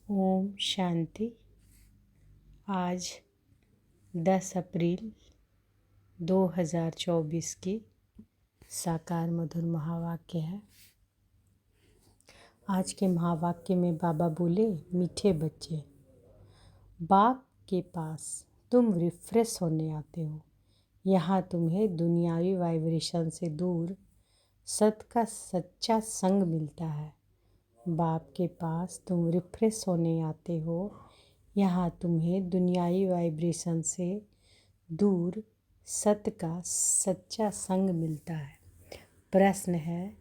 ओम शांति। आज 10 अप्रैल 2024 की साकार मधुर महावाक्य है। आज के महावाक्य में बाबा बोले, मीठे बच्चे, बाप के पास तुम रिफ्रेश होने आते हो। यहाँ तुम्हें दुनियावी वाइब्रेशन से दूर सत का सच्चा संग मिलता है। बाप के पास तुम रिफ्रेश होने आते हो। यहाँ तुम्हें दुनियावी वाइब्रेशन से दूर सत्य का सच्चा संग मिलता है। प्रश्न है,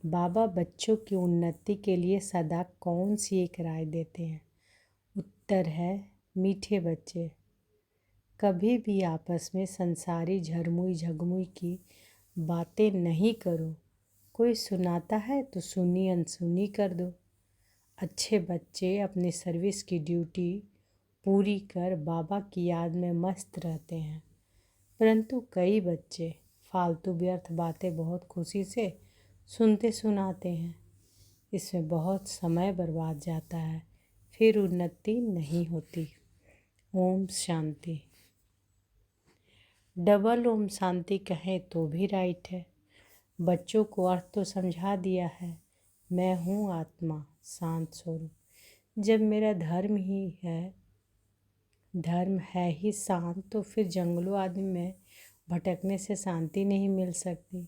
बाबा बच्चों की उन्नति के लिए सदा कौन सी एक राय देते हैं? उत्तर है, मीठे बच्चे, कभी भी आपस में संसारी झरमुई झगमुई की बातें नहीं करो। कोई सुनाता है तो सुनी अनसुनी कर दो। अच्छे बच्चे अपनी सर्विस की ड्यूटी पूरी कर बाबा की याद में मस्त रहते हैं, परंतु कई बच्चे फालतू व्यर्थ बातें बहुत खुशी से सुनते सुनाते हैं। इसमें बहुत समय बर्बाद जाता है, फिर उन्नति नहीं होती। ओम शांति। डबल ओम शांति कहें तो भी राइट है। बच्चों को अर्थ तो समझा दिया है, मैं हूँ आत्मा शांत स्वरूप। जब मेरा धर्म है ही शांत, तो फिर जंगलों आदि में भटकने से शांति नहीं मिल सकती।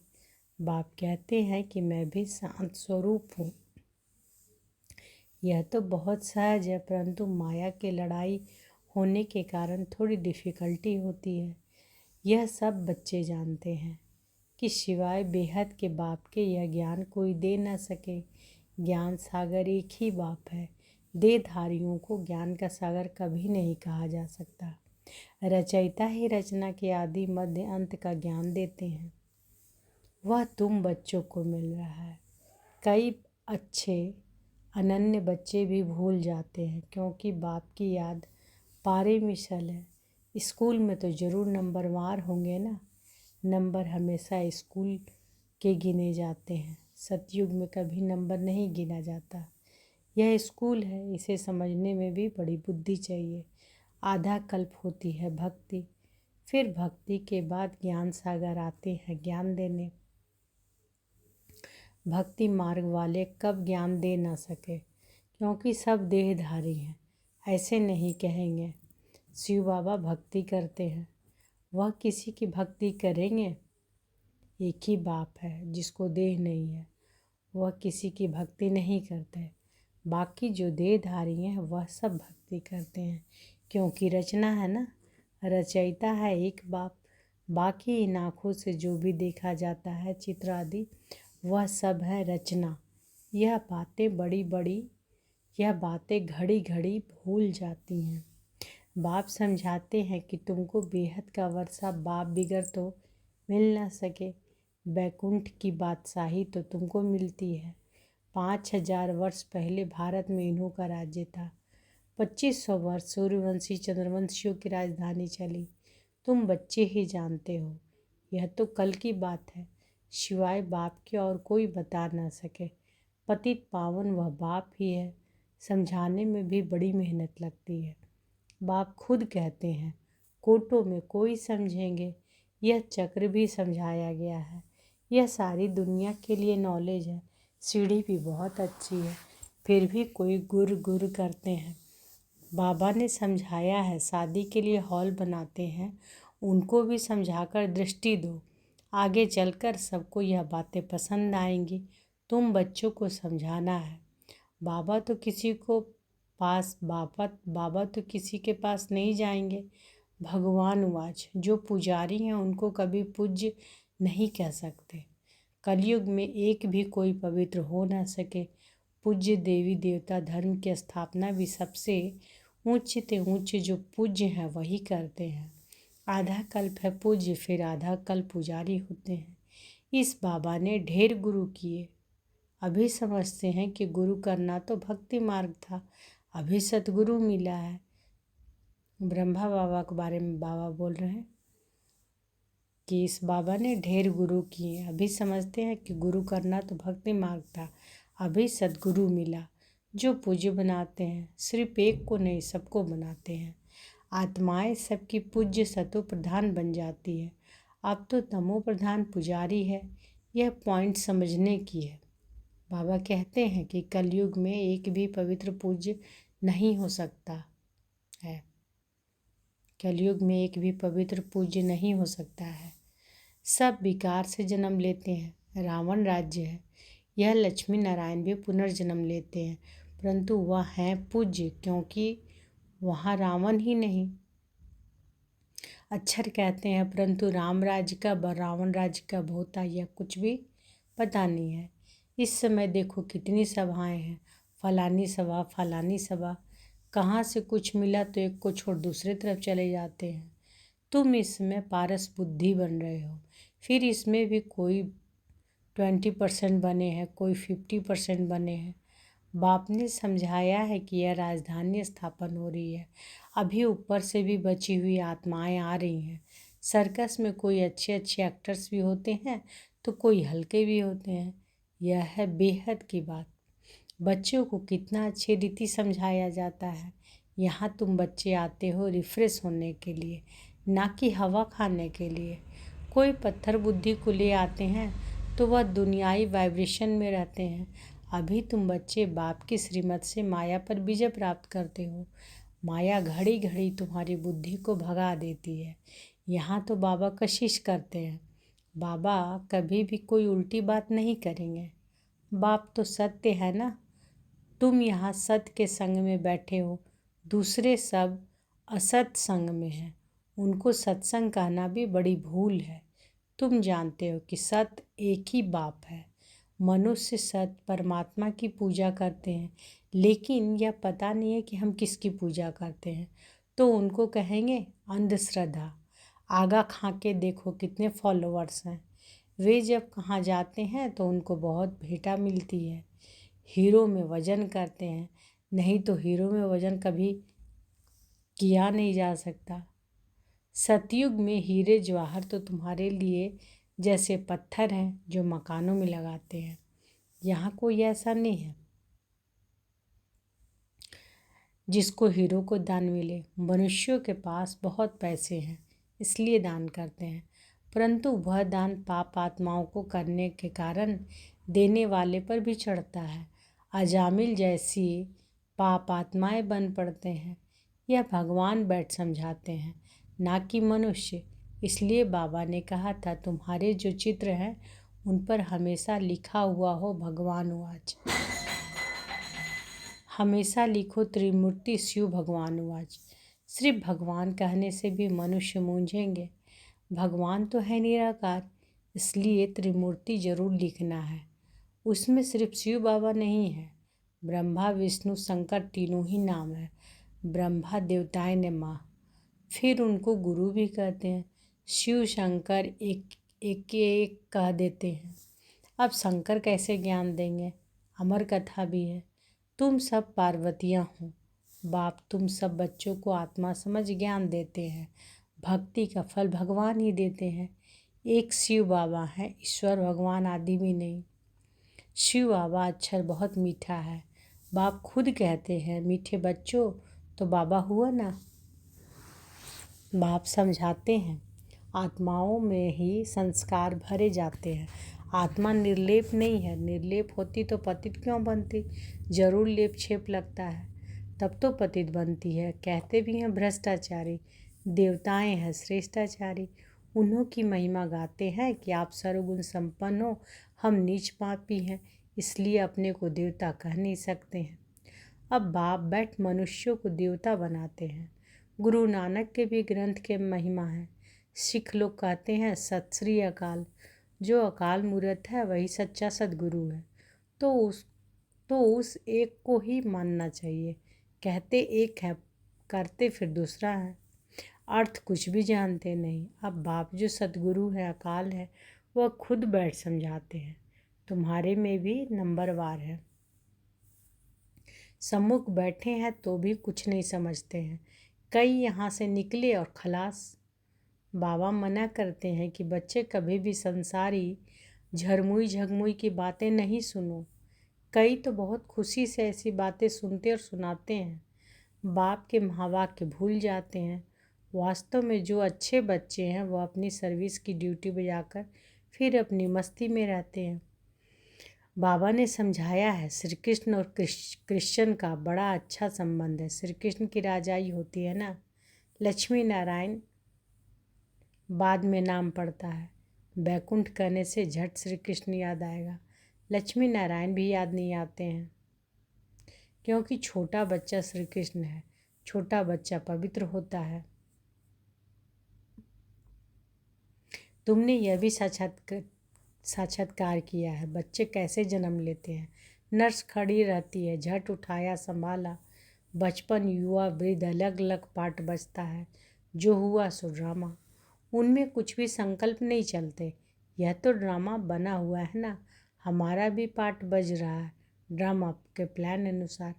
बाप कहते हैं कि मैं भी शांत स्वरूप हूँ। यह तो बहुत सहज है, परंतु माया की लड़ाई होने के कारण थोड़ी डिफ़िकल्टी होती है। यह सब बच्चे जानते हैं कि सिवाय बेहद के बाप के यह ज्ञान कोई दे न सके। ज्ञान सागर एक ही बाप है। देहधारियों को ज्ञान का सागर कभी नहीं कहा जा सकता। रचयिता ही रचना के आदि मध्य अंत का ज्ञान देते हैं। वह तुम बच्चों को मिल रहा है। कई अच्छे अनन्य बच्चे भी भूल जाते हैं, क्योंकि बाप की याद पारे मिसल है। स्कूल में तो ज़रूर नंबरवार होंगे ना। नंबर हमेशा स्कूल के गिने जाते हैं। सतयुग में कभी नंबर नहीं गिना जाता। यह स्कूल है, इसे समझने में भी बड़ी बुद्धि चाहिए। आधा कल्प होती है भक्ति, फिर भक्ति के बाद ज्ञान सागर आते हैं ज्ञान देने। भक्ति मार्ग वाले कब ज्ञान दे ना सके, क्योंकि सब देहधारी हैं। ऐसे नहीं कहेंगे शिव बाबा भक्ति करते हैं, वह किसी की भक्ति करेंगे? एक ही बाप है जिसको देह नहीं है, वह किसी की भक्ति नहीं करते। बाकी जो देहधारी हैं वह सब भक्ति करते हैं, क्योंकि रचना है ना। रचयिता है एक बाप। बाकी इन आँखों से जो भी देखा जाता है चित्र आदि, वह सब है रचना। यह बातें घड़ी घड़ी भूल जाती हैं। बाप समझाते हैं कि तुमको बेहद का वर्षा बाप बिगर तो मिल ना सके। बैकुंठ की बादशाही तो तुमको मिलती है। 5000 वर्ष पहले भारत में इन्हों का राज्य था। 2500 वर्ष सूर्यवंशी चंद्रवंशियों की राजधानी चली। तुम बच्चे ही जानते हो, यह तो कल की बात है। सिवाय बाप के और कोई बता ना सके। पतित पावन वह बाप ही है। समझाने में भी बड़ी मेहनत लगती है। बाप खुद कहते हैं, कोटों में कोई समझेंगे। यह चक्र भी समझाया गया है। यह सारी दुनिया के लिए नॉलेज है। सीढ़ी भी बहुत अच्छी है, फिर भी कोई गुर गुर करते हैं। बाबा ने समझाया है, शादी के लिए हॉल बनाते हैं, उनको भी समझाकर दृष्टि दो। आगे चलकर सबको यह बातें पसंद आएंगी। तुम बच्चों को समझाना है। बाबा तो किसी के पास नहीं जाएंगे। भगवान वाच, जो पुजारी हैं उनको कभी पूज्य नहीं कह सकते। कलयुग में एक भी कोई पवित्र हो ना सके। पूज्य देवी देवता धर्म की स्थापना भी सबसे ऊंचे से ऊंचे जो पूज्य हैं वही करते हैं। आधा कल्प है पूज्य, फिर आधा कल्प पुजारी होते हैं। इस बाबा ने ढेर गुरु किए। अभी समझते हैं कि गुरु करना तो भक्ति मार्ग था, अभी सतगुरु मिला है। ब्रह्मा बाबा के बारे में बाबा बोल रहे हैं कि इस बाबा ने ढेर गुरु किए। अभी समझते हैं कि गुरु करना तो भक्ति मार्ग था, अभी सतगुरु मिला। जो पूज्य बनाते हैं, सिर्फ एक को नहीं सबको बनाते हैं। आत्माएं सबकी पूज्य सतो प्रधान बन जाती है। अब तो तमो प्रधान पुजारी है। यह पॉइंट समझने की है। बाबा कहते हैं कि कलयुग में एक भी पवित्र पूज्य नहीं हो सकता है। कलयुग में एक भी पवित्र पूज्य नहीं हो सकता है। सब विकार से जन्म लेते हैं। रावण राज्य है। यह लक्ष्मी नारायण भी पुनर्जन्म लेते हैं, परंतु वह हैं पूज्य, क्योंकि वहाँ रावण ही नहीं। अक्षर कहते हैं, परंतु राम राज्य कब और रावण राज्य कब होता यह कुछ भी पता नहीं है। इस समय देखो कितनी सभाएं हैं, फलानी सभा। कहाँ से कुछ मिला तो एक को छोड़ दूसरे तरफ चले जाते हैं। तुम इसमें पारस बुद्धि बन रहे हो। फिर इसमें भी कोई 20% बने हैं, कोई 50% बने हैं। बाप ने समझाया है कि यह राजधानी स्थापन हो रही है। अभी ऊपर से भी बची हुई आत्माएं आ रही हैं। सर्कस में कोई अच्छे अच्छे एक्टर्स भी होते हैं तो कोई हल्के भी होते हैं। यह है बेहद की बात। बच्चों को कितना अच्छी रीति समझाया जाता है। यहाँ तुम बच्चे आते हो रिफ्रेश होने के लिए, ना कि हवा खाने के लिए। कोई पत्थर बुद्धि को ले आते हैं तो वह दुनियाई वाइब्रेशन में रहते हैं। अभी तुम बच्चे बाप की श्रीमत से माया पर विजय प्राप्त करते हो। माया घड़ी घड़ी तुम्हारी बुद्धि को भगा देती है। यहाँ तो बाबा कशिश करते हैं। बाबा कभी भी कोई उल्टी बात नहीं करेंगे। बाप तो सत्य है ना। तुम यहाँ सत्य के संग में बैठे हो, दूसरे सब असत संग में हैं। उनको सत्संग कहना भी बड़ी भूल है। तुम जानते हो कि सत्य एक ही बाप है। मनुष्य सत्य परमात्मा की पूजा करते हैं, लेकिन यह पता नहीं है कि हम किसकी पूजा करते हैं, तो उनको कहेंगे अंधश्रद्धा। आगा खा के देखो कितने फॉलोअर्स हैं। वे जब कहाँ जाते हैं तो उनको बहुत भेंटा मिलती है। हीरो में वजन करते हैं, नहीं तो हीरो में वजन कभी किया नहीं जा सकता। सतयुग में हीरे जवाहर तो तुम्हारे लिए जैसे पत्थर हैं जो मकानों में लगाते हैं। यहाँ कोई ऐसा नहीं है जिसको हीरो को दान मिले। मनुष्यों के पास बहुत पैसे हैं इसलिए दान करते हैं, परंतु वह दान पाप आत्माओं को करने के कारण देने वाले पर भी चढ़ता है। अजामिल जैसी पाप आत्माएं बन पड़ते हैं। यह भगवान बैठ समझाते हैं, ना कि मनुष्य। इसलिए बाबा ने कहा था तुम्हारे जो चित्र हैं उन पर हमेशा लिखा हुआ हो भगवान वाच। हमेशा लिखो त्रिमूर्ति शिव भगवान वाच। सिर्फ भगवान कहने से भी मनुष्य मूंझेंगे। भगवान तो है निराकार, इसलिए त्रिमूर्ति जरूर लिखना है। उसमें सिर्फ शिव बाबा नहीं है, ब्रह्मा विष्णु शंकर तीनों ही नाम है। ब्रह्मा देवताएं ने माँ, फिर उनको गुरु भी कहते हैं। शिव शंकर एक एक कह देते हैं। अब शंकर कैसे ज्ञान देंगे? अमर कथा भी है। तुम सब पार्वतियाँ हो। बाप तुम सब बच्चों को आत्मा समझ ज्ञान देते हैं। भक्ति का फल भगवान ही देते हैं। एक शिव बाबा हैं, ईश्वर भगवान आदि भी नहीं। शिव बाबा अक्षर बहुत मीठा है। बाप खुद कहते हैं मीठे बच्चों तो बाबा हुआ ना। बाप समझाते हैं आत्माओं में ही संस्कार भरे जाते हैं। आत्मा निर्लेप नहीं है। निर्लेप होती तो पतित क्यों बनती? जरूर लेप छेप लगता है तब तो पतित बनती है। कहते भी हैं भ्रष्टाचारी, देवताएं हैं श्रेष्ठाचारी। उन्हों की महिमा गाते हैं कि आप सर्वगुण संपन्न हो, हम नीच पापी हैं, इसलिए अपने को देवता कह नहीं सकते हैं। अब बाप बैठ मनुष्यों को देवता बनाते हैं। गुरु नानक के भी ग्रंथ के महिमा है। सिख लोग कहते हैं सत श्री अकाल। जो अकाल मूर्त है वही सच्चा सदगुरु है। तो उस एक को ही मानना चाहिए। कहते एक है, करते फिर दूसरा है। अर्थ कुछ भी जानते नहीं। अब बाप जो सदगुरु है, अकाल है, वह खुद बैठ समझाते हैं। तुम्हारे में भी नंबरवार है। सम्मुख बैठे हैं तो भी कुछ नहीं समझते हैं। कई यहाँ से निकले और खलास। बाबा मना करते हैं कि बच्चे कभी भी संसारी झरमुई झगमुई की बातें नहीं सुनो। कई तो बहुत खुशी से ऐसी बातें सुनते और सुनाते हैं, बाप के महावाक्य भूल जाते हैं। वास्तव में जो अच्छे बच्चे हैं वो अपनी सर्विस की ड्यूटी बजाकर फिर अपनी मस्ती में रहते हैं। बाबा ने समझाया है, श्री कृष्ण और क्रिश्चियन का बड़ा अच्छा संबंध है। श्री कृष्ण की राजाई होती है ना, लक्ष्मी नारायण बाद में नाम पड़ता है। बैकुंठ कहने से झट श्री कृष्ण याद आएगा, लक्ष्मी नारायण भी याद नहीं आते हैं, क्योंकि छोटा बच्चा श्री कृष्ण है। छोटा बच्चा पवित्र होता है। तुमने यह भी साक्षात्कार किया है, बच्चे कैसे जन्म लेते हैं। नर्स खड़ी रहती है, झट उठाया संभाला। बचपन युवा वृद्ध अलग अलग पार्ट बजता है। जो हुआ सो ड्रामा, उनमें कुछ भी संकल्प नहीं चलते। यह तो ड्रामा बना हुआ है ना, हमारा भी पार्ट बज रहा है। ड्रामा के प्लान अनुसार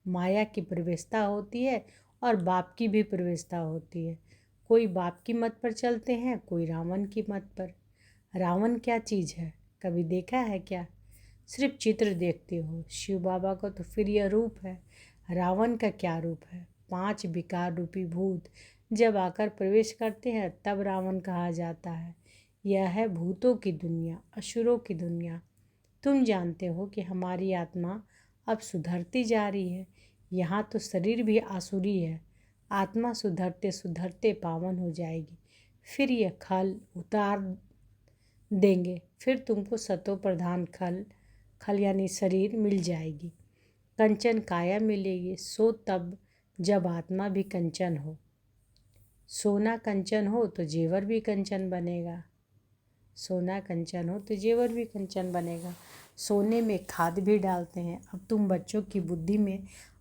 माया की प्रवेशता होती है और बाप की भी प्रवेशता होती है। कोई बाप की मत पर चलते हैं, कोई रावण की मत पर। रावण क्या चीज़ है, कभी देखा है क्या? सिर्फ चित्र देखते हो। शिव बाबा का तो फिर यह रूप है। रावण का क्या रूप है? 5 विकार रूपी भूत जब आकर प्रवेश करते हैं तब रावण कहा जाता है। यह है भूतों की दुनिया, असुरों की दुनिया। तुम जानते हो कि हमारी आत्मा अब सुधरती जा रही है। यहाँ तो शरीर भी आसुरी है। आत्मा सुधरते सुधरते पावन हो जाएगी। फिर यह खल उतार देंगे, फिर तुमको सतो प्रधान खल यानी शरीर मिल जाएगी। कंचन काया मिलेगी। सो तब जब आत्मा भी कंचन हो। सोना कंचन हो तो जेवर भी कंचन बनेगा। सोना कंचन हो तो जेवर भी कंचन बनेगा। सोने में खाद भी डालते हैं। अब तुम बच्चों की बुद्धि में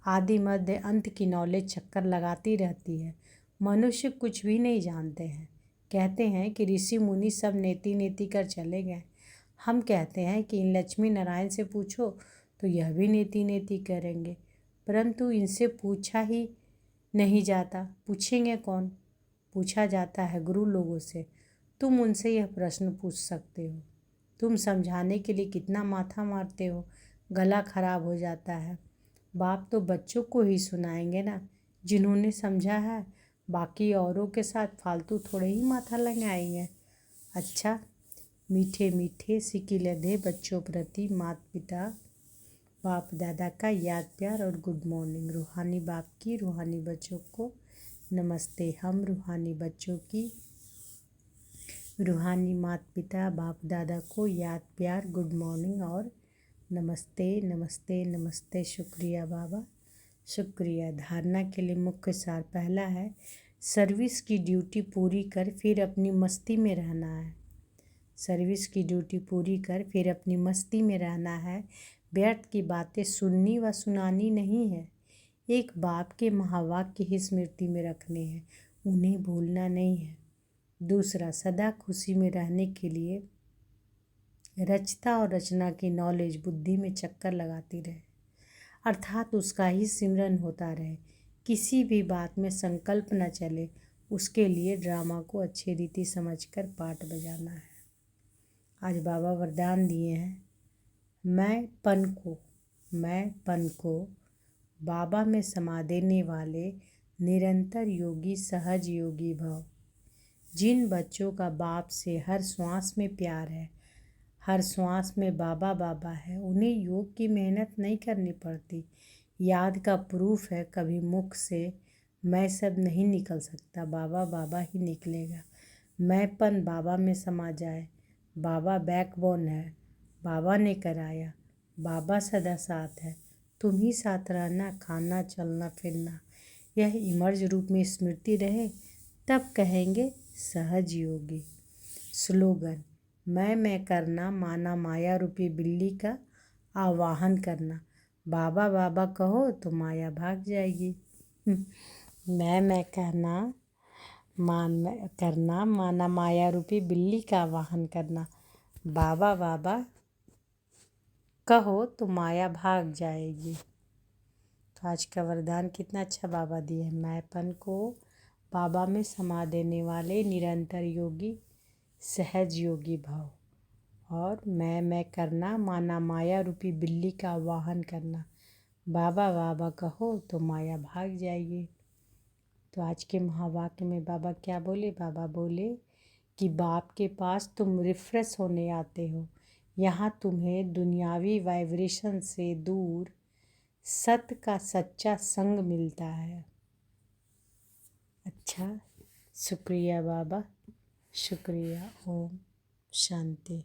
आदि मध्य अंत की नॉलेज चक्कर लगाती रहती है। मनुष्य कुछ भी नहीं जानते हैं। कहते हैं कि ऋषि मुनि सब नेति नेति कर चले गए। हम कहते हैं कि इन लक्ष्मी नारायण से पूछो तो यह भी नेति नेति करेंगे, परंतु इनसे पूछा ही नहीं जाता। पूछेंगे कौन? पूछा जाता है गुरु लोगों से। तुम उनसे यह प्रश्न पूछ सकते हो। तुम समझाने के लिए कितना माथा मारते हो, गला खराब हो जाता है। बाप तो बच्चों को ही सुनाएंगे ना, जिन्होंने समझा है। बाकी औरों के साथ फालतू थोड़े ही माथा लगाएंगे। अच्छा, मीठे मीठे सिकिलधे बच्चों प्रति माता पिता बाप दादा का याद प्यार और गुड मॉर्निंग। रूहानी बाप की रूहानी बच्चों को नमस्ते। हम रूहानी बच्चों की रूहानी माता पिता बाप दादा को याद प्यार गुड मॉर्निंग और नमस्ते नमस्ते नमस्ते। शुक्रिया बाबा, शुक्रिया। धारणा के लिए मुख्य सार पहला है, सर्विस की ड्यूटी पूरी कर फिर अपनी मस्ती में रहना है। सर्विस की ड्यूटी पूरी कर फिर अपनी मस्ती में रहना है। व्यर्थ की बातें सुननी व सुनानी नहीं है। एक बाप के महावाक्य ही स्मृति में रखने हैं, उन्हें भूलना नहीं है। दूसरा, सदा खुशी में रहने के लिए रचता और रचना की नॉलेज बुद्धि में चक्कर लगाती रहे, अर्थात उसका ही सिमरन होता रहे। किसी भी बात में संकल्प न चले, उसके लिए ड्रामा को अच्छी रीति समझकर पाठ बजाना है। आज बाबा वरदान दिए हैं, मैं पन को बाबा में समा देने वाले निरंतर योगी सहज योगी भव। जिन बच्चों का बाप से हर श्वास में प्यार है, हर श्वास में बाबा बाबा है, उन्हें योग की मेहनत नहीं करनी पड़ती। याद का प्रूफ है, कभी मुख से मैं सब नहीं निकल सकता, बाबा बाबा ही निकलेगा। मैंपन बाबा में समा जाए। बाबा बैकबोन है, बाबा ने कराया, बाबा सदा साथ है। तुम ही साथ रहना, खाना चलना फिरना, यह इमर्ज रूप में स्मृति रहे, तब कहेंगे सहज योगी। स्लोगन, मैं करना माना माया रूपी बिल्ली का आवाहन करना। बाबा बाबा कहो तो माया भाग जाएगी। मैं करना माना माया रूपी बिल्ली का आवाहन करना। बाबा बाबा कहो तो माया भाग जाएगी। तो आज का वरदान कितना अच्छा बाबा दिए हैं। मैंपन को बाबा में समा देने वाले निरंतर योगी सहज योगी भव। और मैं करना माना माया रूपी बिल्ली का वाहन करना। बाबा बाबा कहो तो माया भाग जाएगी। तो आज के महावाक्य में बाबा क्या बोले? बाबा बोले कि बाप के पास तुम रिफ्रेश होने आते हो, यहाँ तुम्हें दुनियावी वाइब्रेशन से दूर सत्य का सच्चा संग मिलता है। अच्छा, शुक्रिया बाबा, शुक्रिया। ओम शांति।